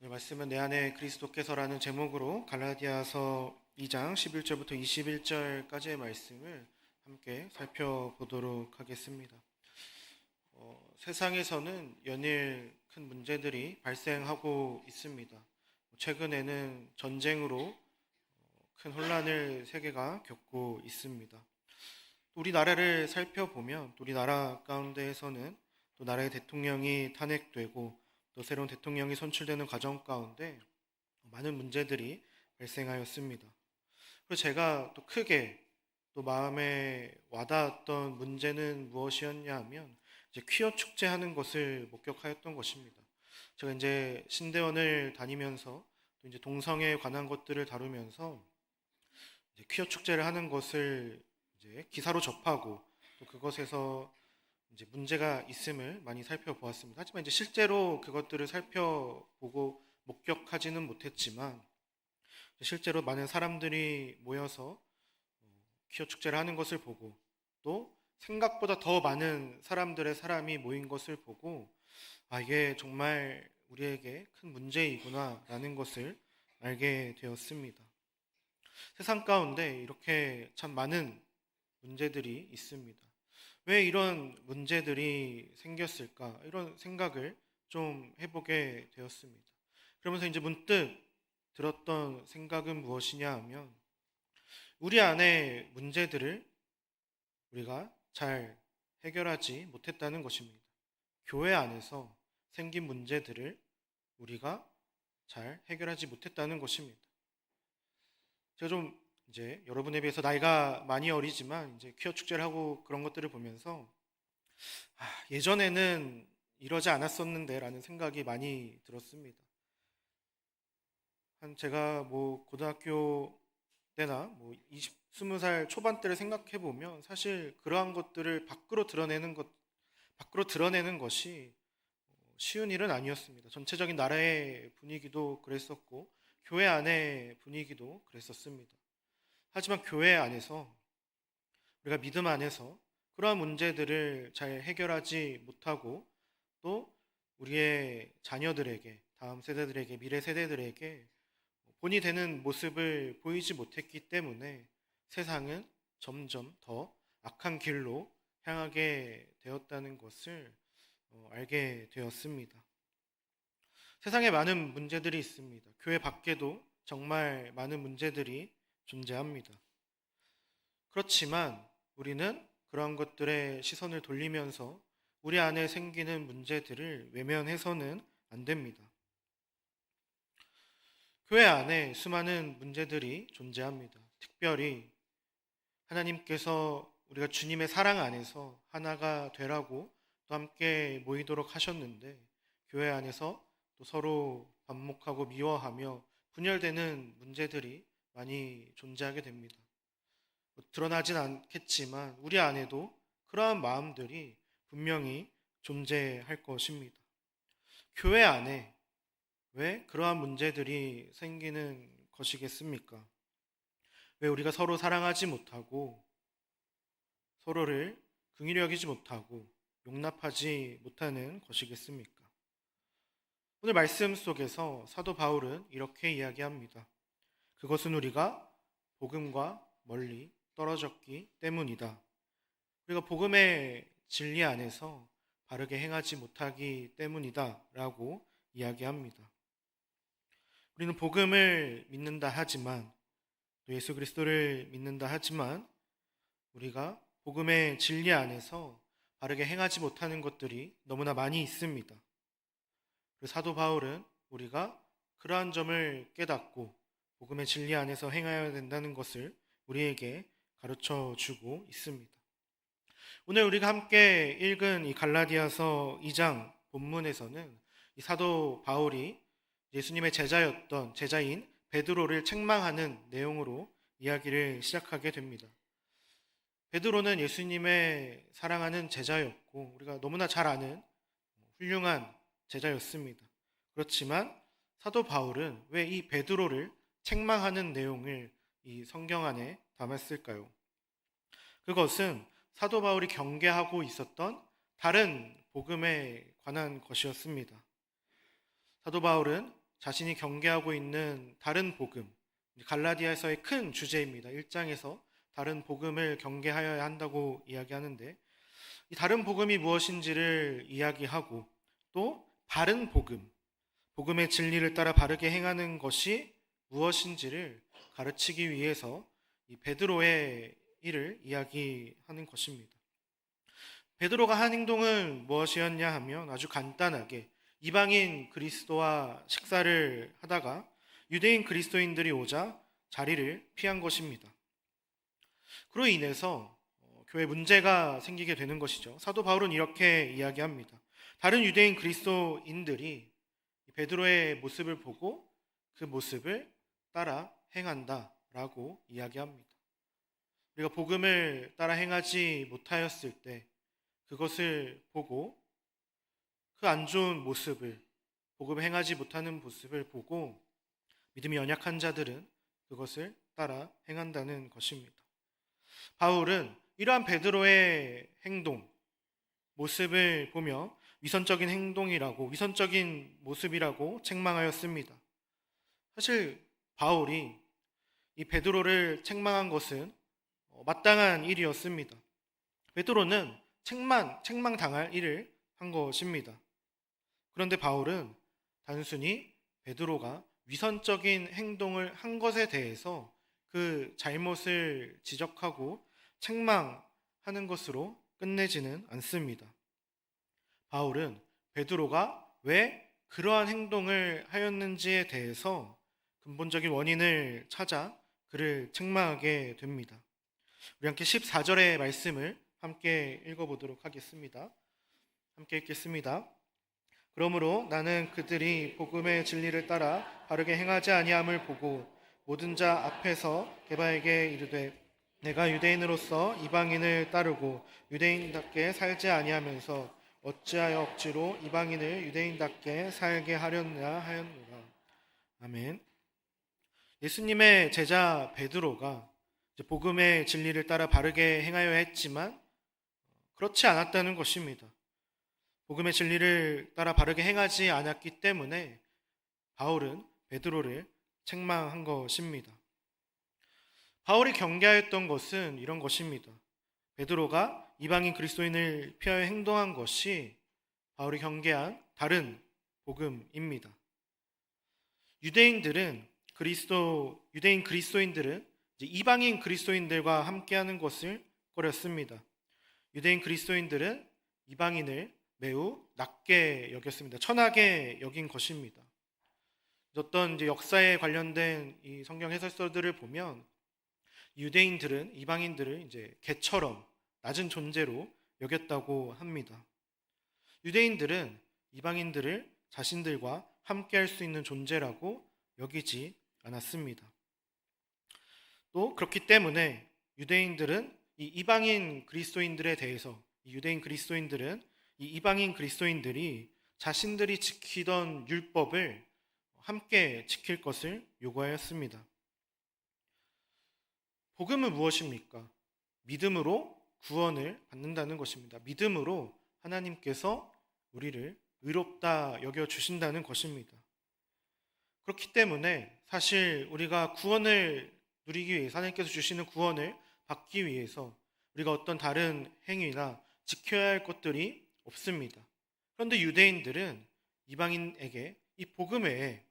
오늘 말씀은 내 안에 그리스도께서라는 제목으로 갈라디아서 2장 11절부터 21절까지의 말씀을 함께 살펴보도록 하겠습니다. 세상에서는 연일 큰 문제들이 발생하고 있습니다. 최근에는 전쟁으로 큰 혼란을 세계가 겪고 있습니다. 우리나라를 살펴보면 우리나라 가운데에서는 또 나라의 대통령이 탄핵되고 또 새로운 대통령이 선출되는 과정 가운데 많은 문제들이 발생하였습니다. 그리고 제가 또 크게 또 마음에 와닿았던 문제는 무엇이었냐 하면 이제 퀴어 축제하는 것을 목격하였던 것입니다. 제가 이제 신대원을 다니면서 또 이제 동성애에 관한 것들을 다루면서 이제 퀴어 축제를 하는 것을 이제 기사로 접하고 또 그것에서 이제 문제가 있음을 많이 살펴보았습니다. 하지만 이제 실제로 그것들을 살펴보고 목격하지는 못했지만 실제로 많은 사람들이 모여서 퀴어 축제를 하는 것을 보고 또 생각보다 더 많은 사람이 모인 것을 보고 이게 정말 우리에게 큰 문제이구나라는 것을 알게 되었습니다. 세상 가운데 이렇게 참 많은 문제들이 있습니다. 왜 이런 문제들이 생겼을까? 이런 생각을 좀 해보게 되었습니다. 그러면서 이제 문득 들었던 생각은 무엇이냐 하면 우리 안에 문제들을 우리가 잘 해결하지 못했다는 것입니다. 교회 안에서 생긴 문제들을 우리가 잘 해결하지 못했다는 것입니다. 제가 좀 이제 여러분에 비해서 나이가 많이 어리지만 이제 퀴어 축제를 하고 그런 것들을 보면서 예전에는 이러지 않았었는데 라는 생각이 많이 들었습니다. 제가 고등학교 때나 20살 초반 때를 생각해 보면 사실 그러한 것들을 밖으로 드러내는 것이 쉬운 일은 아니었습니다. 전체적인 나라의 분위기도 그랬었고 교회 안의 분위기도 그랬었습니다. 하지만 교회 안에서 우리가 믿음 안에서 그러한 문제들을 잘 해결하지 못하고 또 우리의 자녀들에게 다음 세대들에게 미래 세대들에게 본이 되는 모습을 보이지 못했기 때문에 세상은 점점 더 악한 길로 향하게 되었다는 것을 알게 되었습니다. 세상에 많은 문제들이 있습니다. 교회 밖에도 정말 많은 문제들이 존재합니다. 그렇지만 우리는 그러한 것들의 시선을 돌리면서 우리 안에 생기는 문제들을 외면해서는 안 됩니다. 교회 안에 수많은 문제들이 존재합니다. 특별히 하나님께서 우리가 주님의 사랑 안에서 하나가 되라고 또 함께 모이도록 하셨는데 교회 안에서 또 서로 반목하고 미워하며 분열되는 문제들이 많이 존재하게 됩니다. 드러나진 않겠지만 우리 안에도 그러한 마음들이 분명히 존재할 것입니다. 교회 안에 왜 그러한 문제들이 생기는 것이겠습니까? 왜 우리가 서로 사랑하지 못하고 서로를 긍휼히 여기지 못하고 용납하지 못하는 것이겠습니까? 오늘 말씀 속에서 사도 바울은 이렇게 이야기합니다. 그것은 우리가 복음과 멀리 떨어졌기 때문이다. 우리가 복음의 진리 안에서 바르게 행하지 못하기 때문이다 라고 이야기합니다. 우리는 복음을 믿는다 하지만 또 예수 그리스도를 믿는다 하지만 우리가 복음의 진리 안에서 바르게 행하지 못하는 것들이 너무나 많이 있습니다. 그래서 사도 바울은 우리가 그러한 점을 깨닫고 복음의 진리 안에서 행해야 된다는 것을 우리에게 가르쳐 주고 있습니다. 오늘 우리가 함께 읽은 이 갈라디아서 2장 본문에서는 이 사도 바울이 예수님의 제자인 베드로를 책망하는 내용으로 이야기를 시작하게 됩니다. 베드로는 예수님의 사랑하는 제자였고 우리가 너무나 잘 아는 훌륭한 제자였습니다. 그렇지만 사도 바울은 왜 이 베드로를 책망하는 내용을 이 성경 안에 담았을까요? 그것은 사도 바울이 경계하고 있었던 다른 복음에 관한 것이었습니다. 사도 바울은 자신이 경계하고 있는 다른 복음, 갈라디아서의 큰 주제입니다. 1장에서 다른 복음을 경계하여야 한다고 이야기하는데, 이 다른 복음이 무엇인지를 이야기하고 또 바른 복음, 복음의 진리를 따라 바르게 행하는 것이 무엇인지를 가르치기 위해서 이 베드로의 일을 이야기하는 것입니다. 베드로가 한 행동은 무엇이었냐 하면 아주 간단하게 이방인 그리스도와 식사를 하다가 유대인 그리스도인들이 오자 자리를 피한 것입니다. 그로 인해서 교회에 문제가 생기게 되는 것이죠. 사도 바울은 이렇게 이야기합니다. 다른 유대인 그리스도인들이 베드로의 모습을 보고 그 모습을 따라 행한다라고 이야기합니다. 우리가 복음을 따라 행하지 못하였을 때 그것을 보고 그 안 좋은 모습을, 복음을 행하지 못하는 모습을 보고 믿음이 연약한 자들은 그것을 따라 행한다는 것입니다. 바울은 이러한 베드로의 행동, 모습을 보며 위선적인 행동이라고, 위선적인 모습이라고 책망하였습니다. 사실 바울이 이 베드로를 책망한 것은 마땅한 일이었습니다. 베드로는 책망당할 일을 한 것입니다. 그런데 바울은 단순히 베드로가 위선적인 행동을 한 것에 대해서 그 잘못을 지적하고 책망하는 것으로 끝내지는 않습니다. 바울은 베드로가 왜 그러한 행동을 하였는지에 대해서 근본적인 원인을 찾아 그를 책망하게 됩니다. 우리 함께 14절의 말씀을 함께 읽어보도록 하겠습니다. 함께 읽겠습니다. 그러므로 나는 그들이 복음의 진리를 따라 바르게 행하지 아니함을 보고 모든 자 앞에서 게바에게 이르되 내가 유대인으로서 이방인을 따르고 유대인답게 살지 아니하면서 어찌하여 억지로 이방인을 유대인답게 살게 하렸냐 하였노라. 아멘. 예수님의 제자 베드로가 복음의 진리를 따라 바르게 행하여야 했지만 그렇지 않았다는 것입니다. 복음의 진리를 따라 바르게 행하지 않았기 때문에 바울은 베드로를 책망한 것입니다. 바울이 경계하였던 것은 이런 것입니다. 베드로가 이방인 그리스도인을 피하여 행동한 것이 바울이 경계한 다른 복음입니다. 유대인 그리스도인들은 이방인 그리스도인들과 함께하는 것을 꺼렸습니다. 유대인 그리스도인들은 이방인을 매우 낮게 여겼습니다. 천하게 여긴 것입니다. 어떤 역사에 관련된 이 성경 해설서들을 보면 유대인들은 이방인들을 개처럼 낮은 존재로 여겼다고 합니다. 유대인들은 이방인들을 자신들과 함께할 수 있는 존재라고 여기지 않았습니다. 또 그렇기 때문에 유대인들은 이 이방인 그리스도인들에 대해서 유대인 그리스도인들은 이 이방인 그리스도인들이 자신들이 지키던 율법을 함께 지킬 것을 요구하였습니다. 복음은 무엇입니까? 믿음으로 구원을 받는다는 것입니다. 믿음으로 하나님께서 우리를 의롭다 여겨주신다는 것입니다. 그렇기 때문에 사실 우리가 구원을 누리기 위해서, 하나님께서 주시는 구원을 받기 위해서 우리가 어떤 다른 행위나 지켜야 할 것들이 없습니다. 그런데 유대인들은 이방인에게 이 복음 외에,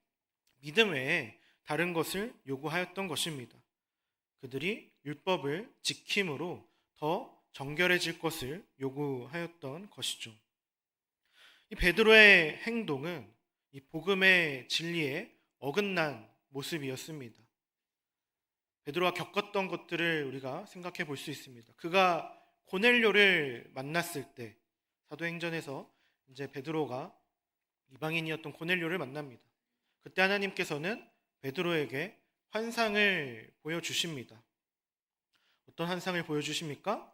믿음 외에 다른 것을 요구하였던 것입니다. 그들이 율법을 지킴으로 더 정결해질 것을 요구하였던 것이죠. 이 베드로의 행동은 이 복음의 진리에 어긋난 모습이었습니다. 베드로가 겪었던 것들을 우리가 생각해 볼 수 있습니다. 그가 고넬료를 만났을 때, 사도행전에서 베드로가 이방인이었던 고넬료를 만납니다. 그때 하나님께서는 베드로에게 환상을 보여주십니다. 어떤 환상을 보여주십니까?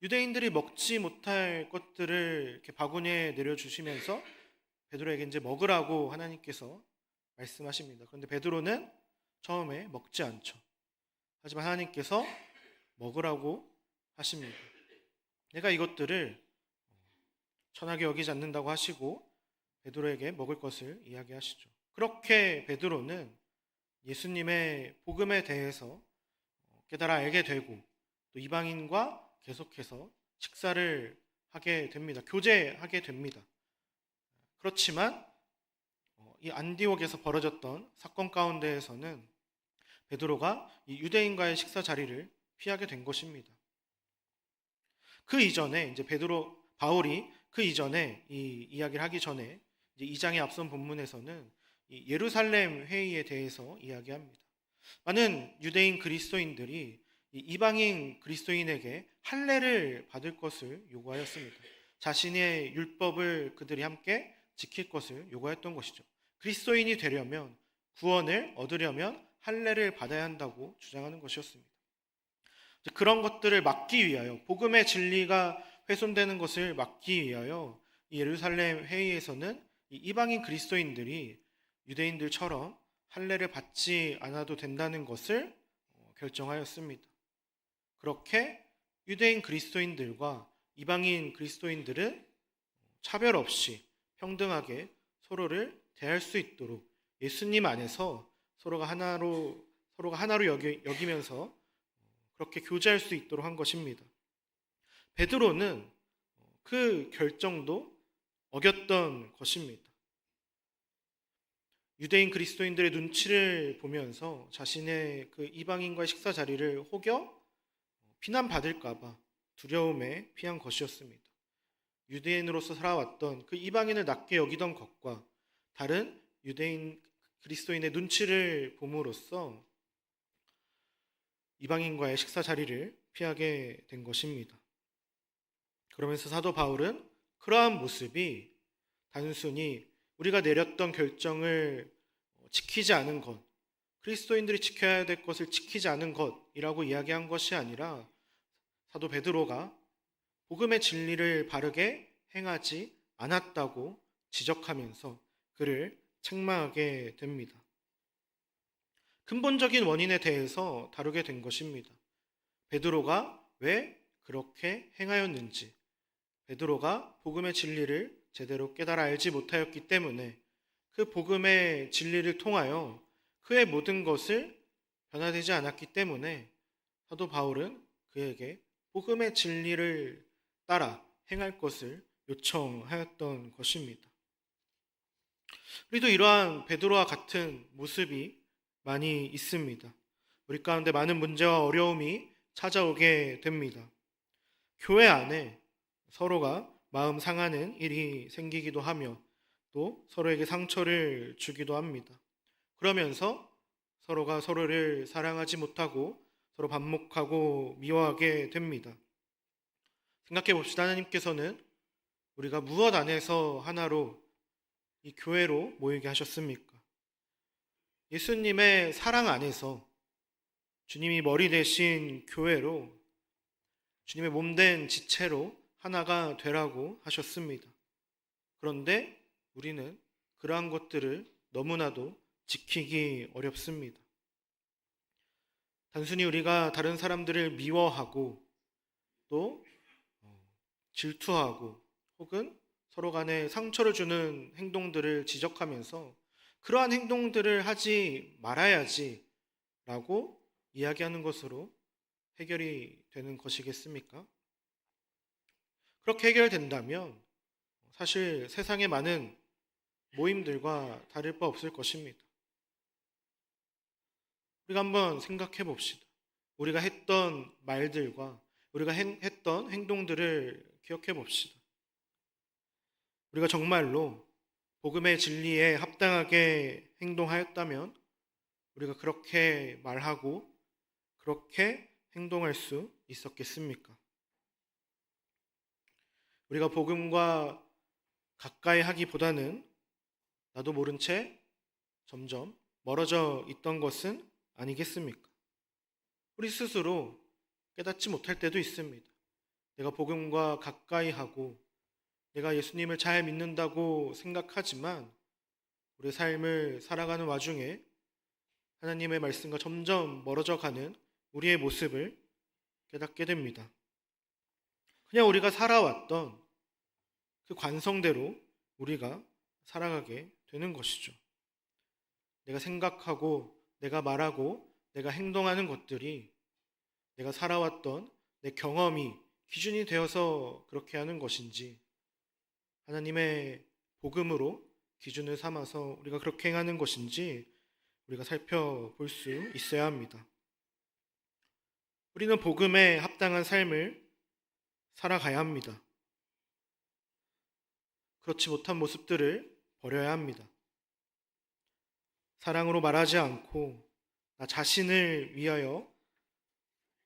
유대인들이 먹지 못할 것들을 이렇게 바구니에 내려주시면서 베드로에게 먹으라고 하나님께서 말씀하십니다. 그런데 베드로는 처음에 먹지 않죠. 하지만 하나님께서 먹으라고 하십니다. 내가 이것들을 천하게 여기지 않는다고 하시고 베드로에게 먹을 것을 이야기하시죠. 그렇게 베드로는 예수님의 복음에 대해서 깨달아 알게 되고 또 이방인과 계속해서 식사를 하게 됩니다. 교제하게 됩니다. 그렇지만 이 안디옥에서 벌어졌던 사건 가운데에서는 베드로가 이 유대인과의 식사 자리를 피하게 된 것입니다. 그 이전에 이제 바울이 그 이전에 이 이야기를 하기 전에 이제 2장의 앞선 본문에서는 이 예루살렘 회의에 대해서 이야기합니다. 많은 유대인 그리스도인들이 이 이방인 그리스도인에게 할례를 받을 것을 요구하였습니다. 자신의 율법을 그들이 함께 지킬 것을 요구했던 것이죠. 그리스도인이 되려면, 구원을 얻으려면 할례를 받아야 한다고 주장하는 것이었습니다. 그런 것들을 막기 위하여, 복음의 진리가 훼손되는 것을 막기 위하여 이 예루살렘 회의에서는 이 이방인 그리스도인들이 유대인들처럼 할례를 받지 않아도 된다는 것을 결정하였습니다. 그렇게 유대인 그리스도인들과 이방인 그리스도인들은 차별 없이 평등하게 서로를 대할 수 있도록 예수님 안에서 서로가 하나로 여기면서 그렇게 교제할 수 있도록 한 것입니다. 베드로는 그 결정도 어겼던 것입니다. 유대인 그리스도인들의 눈치를 보면서 자신의 그 이방인과의 식사 자리를 혹여 비난받을까 봐 두려움에 피한 것이었습니다. 유대인으로서 살아왔던 그 이방인을 낮게 여기던 것과 다른 유대인 그리스도인의 눈치를 봄으로써 이방인과의 식사 자리를 피하게 된 것입니다. 그러면서 사도 바울은 그러한 모습이 단순히 우리가 내렸던 결정을 지키지 않은 것, 그리스도인들이 지켜야 될 것을 지키지 않은 것이라고 이야기한 것이 아니라 사도 베드로가 복음의 진리를 바르게 행하지 않았다고 지적하면서 그를 책망하게 됩니다. 근본적인 원인에 대해서 다루게 된 것입니다. 베드로가 왜 그렇게 행하였는지, 베드로가 복음의 진리를 제대로 깨달아 알지 못하였기 때문에 그 복음의 진리를 통하여 그의 모든 것을 변화되지 않았기 때문에 사도 바울은 그에게 복음의 진리를 따라 행할 것을 요청하였던 것입니다. 우리도 이러한 베드로와 같은 모습이 많이 있습니다. 우리 가운데 많은 문제와 어려움이 찾아오게 됩니다. 교회 안에 서로가 마음 상하는 일이 생기기도 하며 또 서로에게 상처를 주기도 합니다. 그러면서 서로가 서로를 사랑하지 못하고 서로 반목하고 미워하게 됩니다. 생각해 봅시다. 하나님께서는 우리가 무엇 안에서 하나로 이 교회로 모이게 하셨습니까? 예수님의 사랑 안에서 주님이 머리 대신 교회로 주님의 몸된 지체로 하나가 되라고 하셨습니다. 그런데 우리는 그러한 것들을 너무나도 지키기 어렵습니다. 단순히 우리가 다른 사람들을 미워하고 또 질투하고 혹은 서로 간에 상처를 주는 행동들을 지적하면서 그러한 행동들을 하지 말아야지 라고 이야기하는 것으로 해결이 되는 것이겠습니까? 그렇게 해결된다면 사실 세상의 많은 모임들과 다를 바 없을 것입니다. 우리가 한번 생각해 봅시다. 우리가 했던 말들과 우리가 했던 행동들을 기억해 봅시다. 우리가 정말로 복음의 진리에 합당하게 행동하였다면 우리가 그렇게 말하고 그렇게 행동할 수 있었겠습니까? 우리가 복음과 가까이 하기보다는 나도 모른 채 점점 멀어져 있던 것은 아니겠습니까? 우리 스스로 깨닫지 못할 때도 있습니다. 내가 복음과 가까이 하고 내가 예수님을 잘 믿는다고 생각하지만 우리의 삶을 살아가는 와중에 하나님의 말씀과 점점 멀어져 가는 우리의 모습을 깨닫게 됩니다. 그냥 우리가 살아왔던 그 관성대로 우리가 살아가게 되는 것이죠. 내가 생각하고, 내가 말하고, 내가 행동하는 것들이 내가 살아왔던 내 경험이 기준이 되어서 그렇게 하는 것인지, 하나님의 복음으로 기준을 삼아서 우리가 그렇게 행하는 것인지 우리가 살펴볼 수 있어야 합니다. 우리는 복음에 합당한 삶을 살아가야 합니다. 그렇지 못한 모습들을 버려야 합니다. 사랑으로 말하지 않고 나 자신을 위하여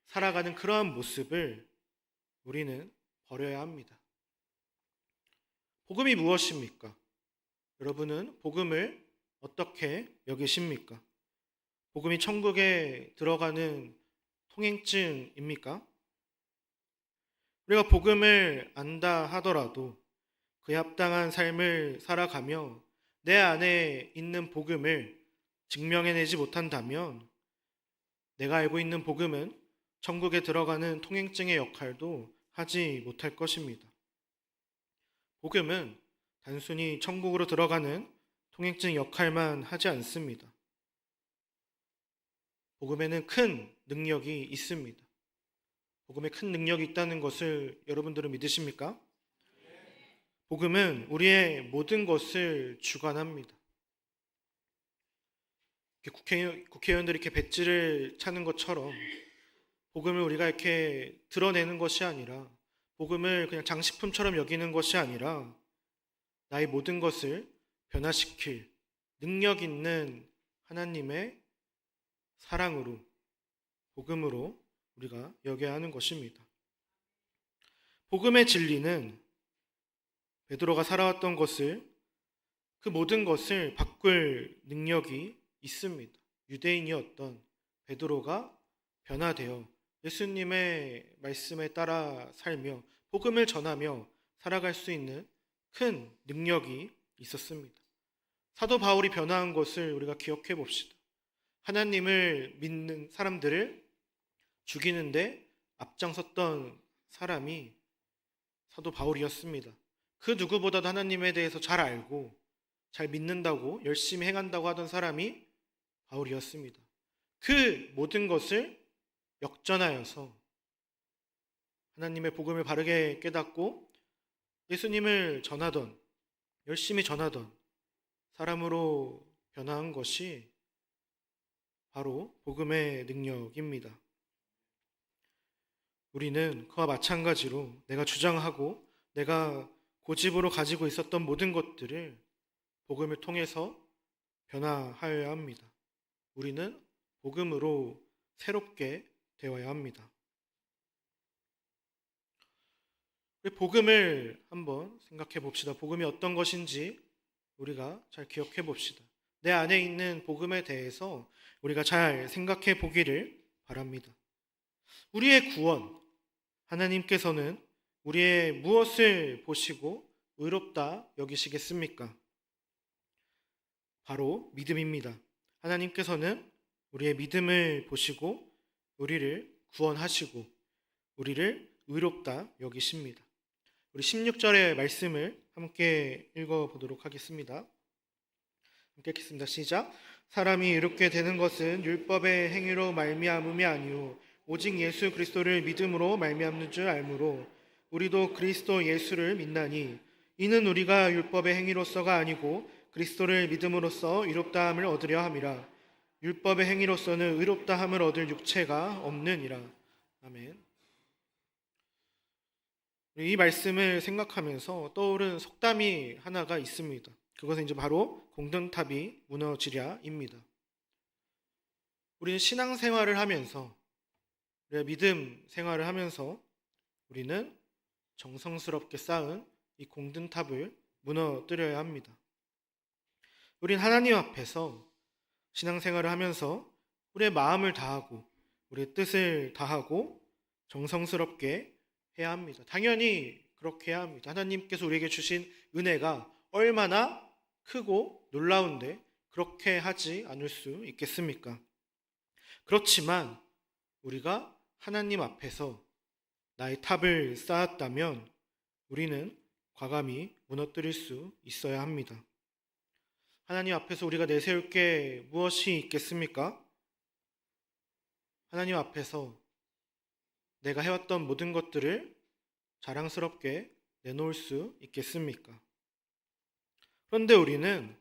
살아가는 그러한 모습을 우리는 버려야 합니다. 복음이 무엇입니까? 여러분은 복음을 어떻게 여기십니까? 복음이 천국에 들어가는 통행증입니까? 우리가 복음을 안다 하더라도 그에 합당한 삶을 살아가며 내 안에 있는 복음을 증명해내지 못한다면 내가 알고 있는 복음은 천국에 들어가는 통행증의 역할도 하지 못할 것입니다. 복음은 단순히 천국으로 들어가는 통행증 역할만 하지 않습니다. 복음에는 큰 능력이 있습니다. 복음에 큰 능력이 있다는 것을 여러분들은 믿으십니까? 복음은 우리의 모든 것을 주관합니다. 국회의원들이 이렇게 배지를 차는 것처럼 복음을 우리가 이렇게 드러내는 것이 아니라, 복음을 그냥 장식품처럼 여기는 것이 아니라 나의 모든 것을 변화시킬 능력 있는 하나님의 사랑으로, 복음으로 우리가 여겨야 하는 것입니다. 복음의 진리는 베드로가 살아왔던 것을, 그 모든 것을 바꿀 능력이 있습니다. 유대인이었던 베드로가 변화되어 예수님의 말씀에 따라 살며 복음을 전하며 살아갈 수 있는 큰 능력이 있었습니다. 사도 바울이 변화한 것을 우리가 기억해 봅시다. 하나님을 믿는 사람들을 죽이는데 앞장섰던 사람이 사도 바울이었습니다. 그 누구보다도 하나님에 대해서 잘 알고 잘 믿는다고 열심히 행한다고 하던 사람이 바울이었습니다. 그 모든 것을 역전하여서 하나님의 복음을 바르게 깨닫고 예수님을 전하던, 열심히 전하던 사람으로 변화한 것이 바로 복음의 능력입니다. 우리는 그와 마찬가지로 내가 주장하고 내가 고집으로 가지고 있었던 모든 것들을 복음을 통해서 변화하여야 합니다. 우리는 복음으로 새롭게 되어야 합니다. 복음을 한번 생각해 봅시다. 복음이 어떤 것인지 우리가 잘 기억해 봅시다. 내 안에 있는 복음에 대해서 우리가 잘 생각해 보기를 바랍니다. 우리의 구원, 하나님께서는 우리의 무엇을 보시고 의롭다 여기시겠습니까? 바로 믿음입니다. 하나님께서는 우리의 믿음을 보시고 우리를 구원하시고 우리를 의롭다 여기십니다. 우리 16절의 말씀을 함께 읽어보도록 하겠습니다. 함께 읽겠습니다. 시작. 사람이 의롭게 되는 것은 율법의 행위로 말미암음이 아니오 오직 예수 그리스도를 믿음으로 말미암는 줄 알므로 우리도 그리스도 예수를 믿나니 이는 우리가 율법의 행위로서가 아니고 그리스도를 믿음으로써 의롭다함을 얻으려 함이라. 율법의 행위로서는 의롭다함을 얻을 육체가 없느니라. 아멘. 이 말씀을 생각하면서 떠오른 속담이 하나가 있습니다. 그것은 이제 바로 공든탑이 무너지랴입니다. 우리는 신앙생활을 하면서, 우리가 믿음 생활을 하면서 우리는 정성스럽게 쌓은 이 공든탑을 무너뜨려야 합니다. 우리는 하나님 앞에서 신앙생활을 하면서 우리의 마음을 다하고 우리의 뜻을 다하고 정성스럽게 해야 합니다. 당연히 그렇게 해야 합니다. 하나님께서 우리에게 주신 은혜가 얼마나 크고 놀라운데 그렇게 하지 않을 수 있겠습니까? 그렇지만 우리가 하나님 앞에서 나의 탑을 쌓았다면 우리는 과감히 무너뜨릴 수 있어야 합니다. 하나님 앞에서 우리가 내세울 게 무엇이 있겠습니까? 하나님 앞에서 내가 해왔던 모든 것들을 자랑스럽게 내놓을 수 있겠습니까? 그런데 우리는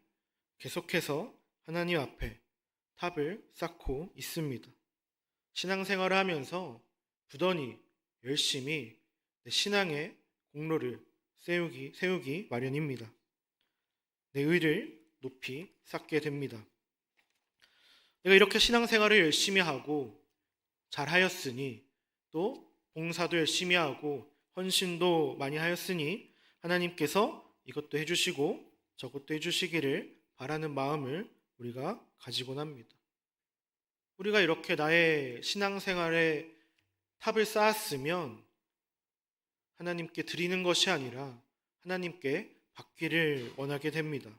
계속해서 하나님 앞에 탑을 쌓고 있습니다. 신앙생활을 하면서 부단히 열심히 내 신앙의 공로를 세우기 마련입니다. 내 의를 높이 쌓게 됩니다. 내가 이렇게 신앙생활을 열심히 하고 잘하였으니, 또 봉사도 열심히 하고 헌신도 많이 하였으니 하나님께서 이것도 해주시고 저것도 해주시기를 바라는 마음을 우리가 가지곤 합니다. 우리가 이렇게 나의 신앙생활에 탑을 쌓았으면 하나님께 드리는 것이 아니라 하나님께 받기를 원하게 됩니다.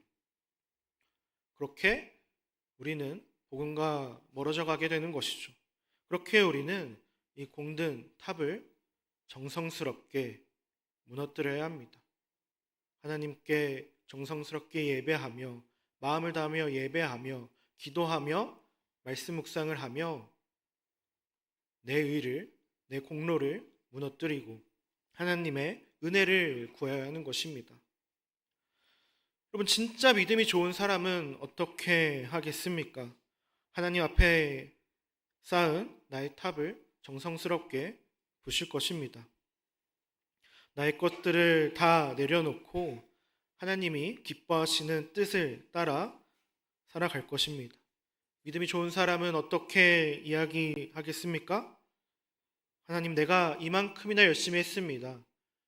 그렇게 우리는 복음과 멀어져 가게 되는 것이죠. 그렇게 우리는 이 공든 탑을 정성스럽게 무너뜨려야 합니다. 하나님께 정성스럽게 예배하며, 마음을 다하며 예배하며, 기도하며, 말씀 묵상을 하며 내 의를, 내 공로를 무너뜨리고 하나님의 은혜를 구해야 하는 것입니다. 여러분, 진짜 믿음이 좋은 사람은 어떻게 하겠습니까? 하나님 앞에 쌓은 나의 탑을 정성스럽게 부실 것입니다. 나의 것들을 다 내려놓고 하나님이 기뻐하시는 뜻을 따라 살아갈 것입니다. 믿음이 좋은 사람은 어떻게 이야기하겠습니까? 하나님, 내가 이만큼이나 열심히 했습니다.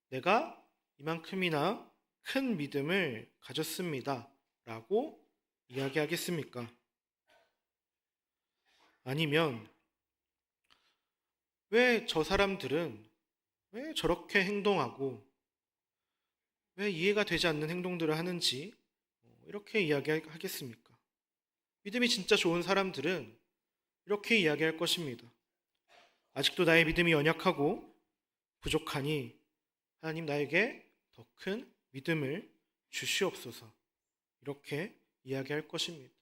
내가 이만큼이나 큰 믿음을 가졌습니다. 라고 이야기하겠습니까? 아니면 왜 저 사람들은 왜 저렇게 행동하고 왜 이해가 되지 않는 행동들을 하는지 이렇게 이야기하겠습니까? 믿음이 진짜 좋은 사람들은 이렇게 이야기할 것입니다. 아직도 나의 믿음이 연약하고 부족하니 하나님, 나에게 더 큰 믿음을 주시옵소서. 이렇게 이야기할 것입니다.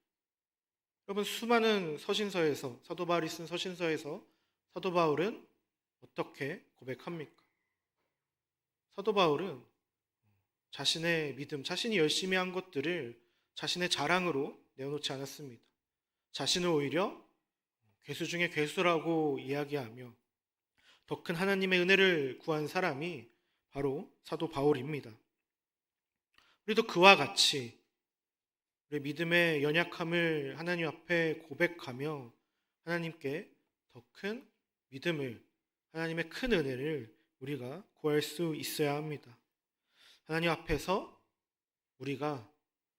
여러분, 수많은 서신서에서, 사도 바울이 쓴 서신서에서 사도 바울은 어떻게 고백합니까? 사도 바울은 자신의 믿음, 자신이 열심히 한 것들을 자신의 자랑으로 내어놓지 않았습니다. 자신을 오히려 괴수 중에 괴수라고 이야기하며 더 큰 하나님의 은혜를 구한 사람이 바로 사도 바울입니다. 우리도 그와 같이 우리의 믿음의 연약함을 하나님 앞에 고백하며 하나님께 더 큰 믿음을, 하나님의 큰 은혜를 우리가 구할 수 있어야 합니다. 하나님 앞에서 우리가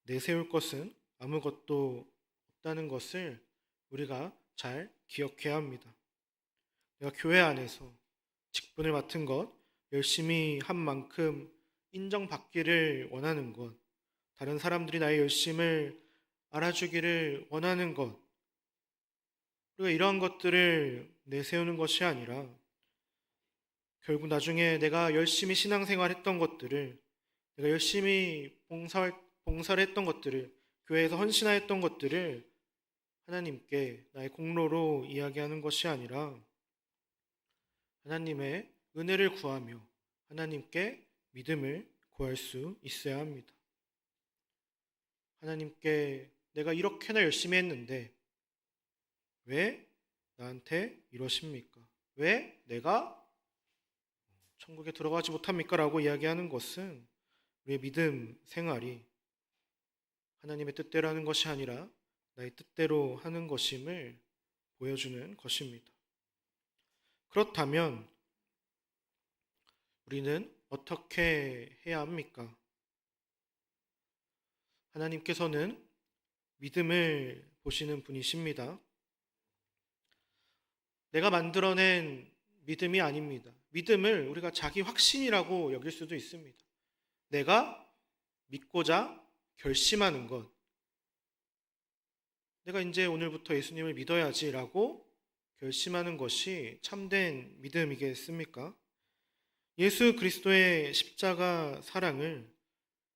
내세울 것은 아무것도 없다는 것을 우리가 잘 기억해야 합니다. 내가 교회 안에서 직분을 맡은 것, 열심히 한 만큼 인정받기를 원하는 것, 다른 사람들이 나의 열심을 알아주기를 원하는 것, 우리가 이러한 것들을 내세우는 것이 아니라 결국 나중에 내가 열심히 신앙생활했던 것들을, 내가 열심히 봉사를 했던 것들을, 교회에서 헌신하였던 것들을 하나님께 나의 공로로 이야기하는 것이 아니라 하나님의 은혜를 구하며 하나님께 믿음을 구할 수 있어야 합니다. 하나님께 내가 이렇게나 열심히 했는데 왜 나한테 이러십니까? 왜 내가 천국에 들어가지 못합니까? 라고 이야기하는 것은 우리의 믿음 생활이 하나님의 뜻대로 하는 것이 아니라 나의 뜻대로 하는 것임을 보여주는 것입니다. 그렇다면 우리는 어떻게 해야 합니까? 하나님께서는 믿음을 보시는 분이십니다. 내가 만들어낸 믿음이 아닙니다. 믿음을 우리가 자기 확신이라고 여길 수도 있습니다. 내가 믿고자 결심하는 것. 내가 이제 오늘부터 예수님을 믿어야지라고 결심하는 것이 참된 믿음이겠습니까? 예수 그리스도의 십자가 사랑을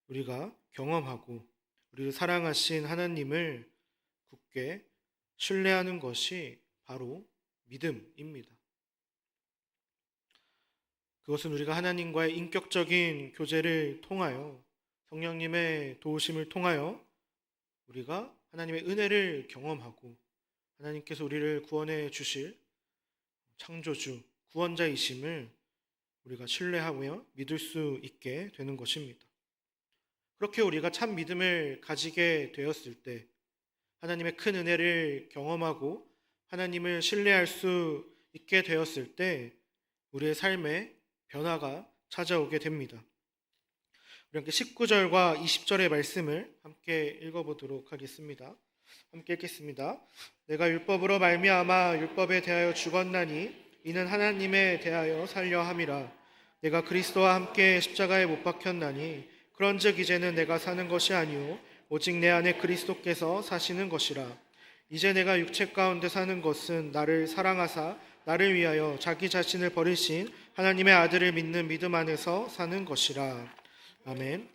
우리가 경험하고 우리를 사랑하신 하나님을 굳게 신뢰하는 것이 바로 믿음입니다. 그것은 우리가 하나님과의 인격적인 교제를 통하여 성령님의 도우심을 통하여 우리가 하나님의 은혜를 경험하고 하나님께서 우리를 구원해 주실 창조주, 구원자이심을 우리가 신뢰하며 믿을 수 있게 되는 것입니다. 그렇게 우리가 참 믿음을 가지게 되었을 때 하나님의 큰 은혜를 경험하고 하나님을 신뢰할 수 있게 되었을 때 우리의 삶에 변화가 찾아오게 됩니다. 우리 함께 19절과 20절의 말씀을 함께 읽어보도록 하겠습니다. 함께 읽겠습니다. 내가 율법으로 말미암아 율법에 대하여 죽었나니 이는 하나님에 대하여 살려 함이라. 내가 그리스도와 함께 십자가에 못 박혔나니 그런즉 이제는 내가 사는 것이 아니오 오직 내 안에 그리스도께서 사시는 것이라. 이제 내가 육체 가운데 사는 것은 나를 사랑하사 나를 위하여 자기 자신을 버리신 하나님의 아들을 믿는 믿음 안에서 사는 것이라. 아멘.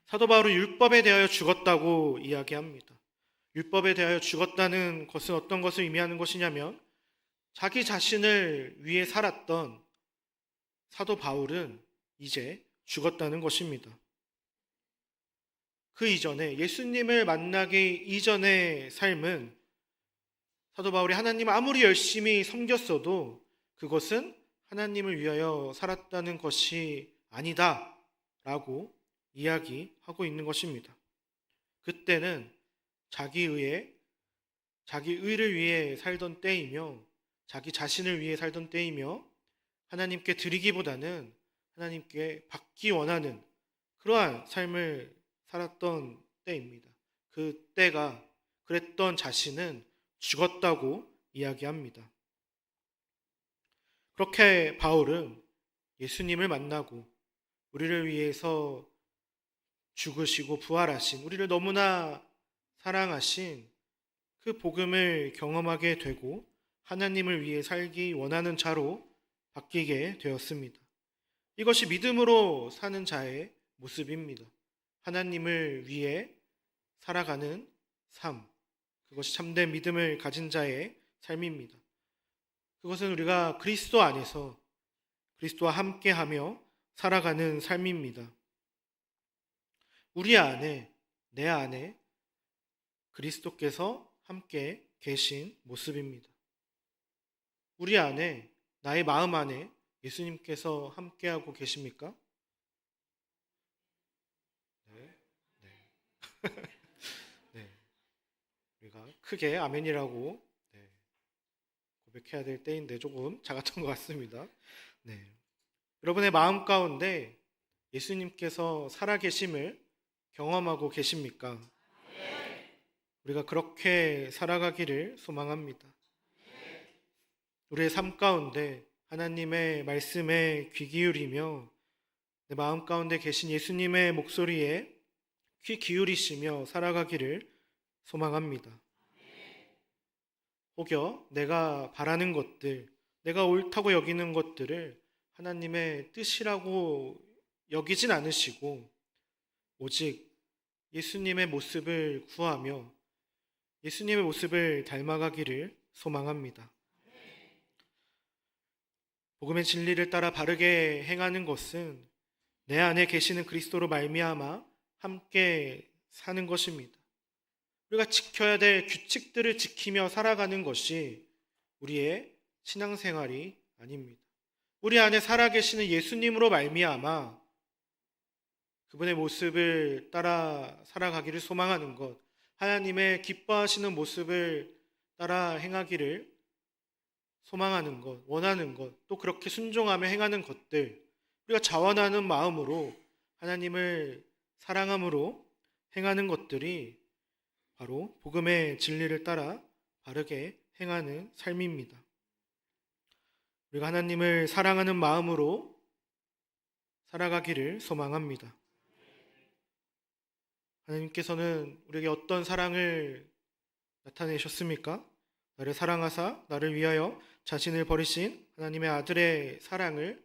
사도 바울은 율법에 대하여 죽었다고 이야기합니다. 율법에 대하여 죽었다는 것은 어떤 것을 의미하는 것이냐면 자기 자신을 위해 살았던 사도 바울은 이제 죽었다는 것입니다. 그 이전에 예수님을 만나기 이전의 삶은 사도 바울이 하나님을 아무리 열심히 섬겼어도 그것은 하나님을 위하여 살았다는 것이 아니다 라고 이야기하고 있는 것입니다. 그때는 자기 의를 위해 살던 때이며 자기 자신을 위해 살던 때이며 하나님께 드리기보다는 하나님께 받기 원하는 그러한 삶을 살았던 때입니다. 그 때가 그랬던 자신은 죽었다고 이야기합니다. 그렇게 바울은 예수님을 만나고 우리를 위해서 죽으시고 부활하신 우리를 너무나 사랑하신 그 복음을 경험하게 되고 하나님을 위해 살기 원하는 자로 바뀌게 되었습니다. 이것이 믿음으로 사는 자의 모습입니다. 하나님을 위해 살아가는 삶, 그것이 참된 믿음을 가진 자의 삶입니다. 그것은 우리가 그리스도 안에서 그리스도와 함께하며 살아가는 삶입니다. 우리 안에, 내 안에 그리스도께서 함께 계신 모습입니다. 우리 안에, 나의 마음 안에 예수님께서 함께하고 계십니까? 네. 네. 우리가 크게 아멘이라고 고백해야 될 때인데 조금 작았던 것 같습니다. 네. 여러분의 마음 가운데 예수님께서 살아계심을 경험하고 계십니까? 우리가 그렇게 살아가기를 소망합니다. 우리의 삶 가운데 하나님의 말씀에 귀 기울이며 내 마음 가운데 계신 예수님의 목소리에 귀 기울이시며 살아가기를 소망합니다. 혹여 내가 바라는 것들, 내가 옳다고 여기는 것들을 하나님의 뜻이라고 여기진 않으시고 오직 예수님의 모습을 구하며 예수님의 모습을 닮아가기를 소망합니다. 복음의 진리를 따라 바르게 행하는 것은 내 안에 계시는 그리스도로 말미암아 함께 사는 것입니다. 우리가 지켜야 될 규칙들을 지키며 살아가는 것이 우리의 신앙생활이 아닙니다. 우리 안에 살아계시는 예수님으로 말미암아 그분의 모습을 따라 살아가기를 소망하는 것, 하나님의 기뻐하시는 모습을 따라 행하기를 소망하는 것, 원하는 것, 또 그렇게 순종하며 행하는 것들, 우리가 자원하는 마음으로 하나님을 사랑함으로 행하는 것들이 바로 복음의 진리를 따라 바르게 행하는 삶입니다. 우리가 하나님을 사랑하는 마음으로 살아가기를 소망합니다. 하나님께서는 우리에게 어떤 사랑을 나타내셨습니까? 나를 사랑하사 나를 위하여 자신을 버리신 하나님의 아들의 사랑을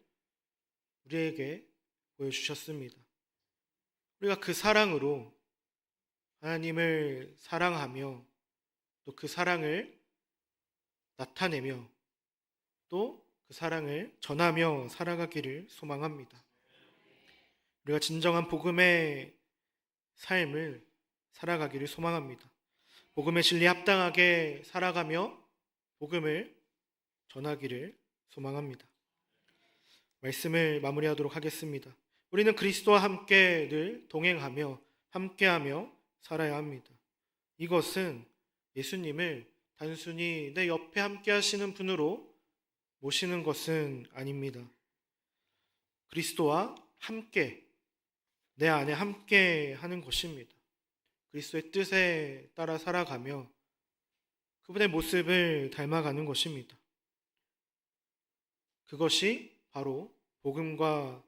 우리에게 보여주셨습니다. 우리가 그 사랑으로 하나님을 사랑하며 또 그 사랑을 나타내며 또 그 사랑을 전하며 살아가기를 소망합니다. 우리가 진정한 복음의 삶을 살아가기를 소망합니다. 복음의 진리에 합당하게 살아가며 복음을 전하기를 소망합니다. 말씀을 마무리하도록 하겠습니다. 우리는 그리스도와 함께 늘 동행하며 함께하며 살아야 합니다. 이것은 예수님을 단순히 내 옆에 함께 하시는 분으로 모시는 것은 아닙니다. 그리스도와 함께, 내 안에 함께 하는 것입니다. 그리스도의 뜻에 따라 살아가며 그분의 모습을 닮아가는 것입니다. 그것이 바로 복음과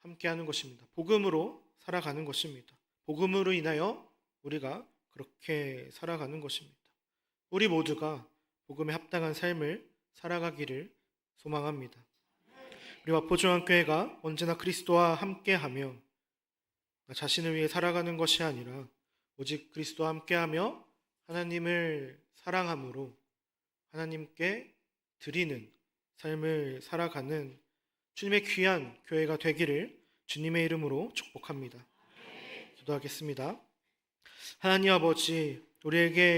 함께하는 것입니다. 복음으로 살아가는 것입니다. 복음으로 인하여 우리가 그렇게 살아가는 것입니다. 우리 모두가 복음에 합당한 삶을 살아가기를 소망합니다. 우리 마포중앙교회가 언제나 그리스도와 함께하며 나 자신을 위해 살아가는 것이 아니라 오직 그리스도와 함께하며 하나님을 사랑함으로 하나님께 드리는 삶을 살아가는 주님의 귀한 교회가 되기를 주님의 이름으로 축복합니다. 기도하겠습니다. 하나님 아버지, 우리에게